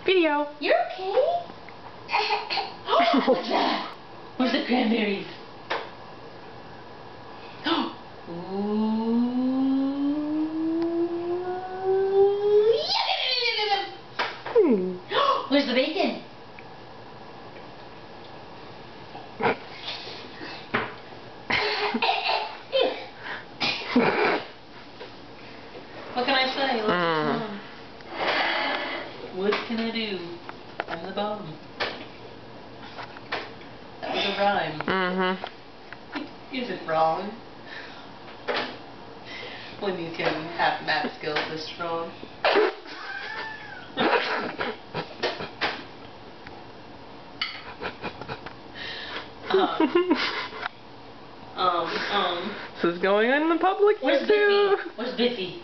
Video. You're okay? What's that? Where's the cranberries? Where's the bacon? What can I say? What can I do? I'm the bomb. That was a rhyme. Is it wrong? When you can have math skills this strong. This is going in the public Where's YouTube. Biffy? Where's Biffy?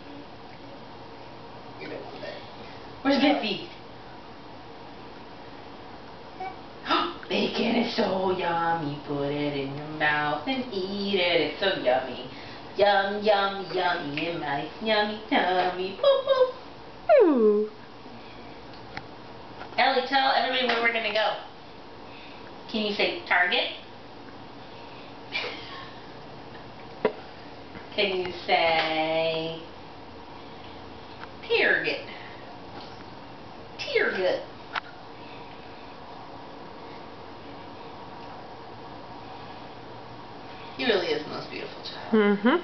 Where's Biffy? Bacon is so yummy. Put it in your mouth and eat it. It's so yummy. Yum, yum, yummy in my yummy tummy. Boop, boop. Ooh. Ellie, tell everybody where we're gonna go. Can you say Target? Can you say Target? Target. He really is the most beautiful child.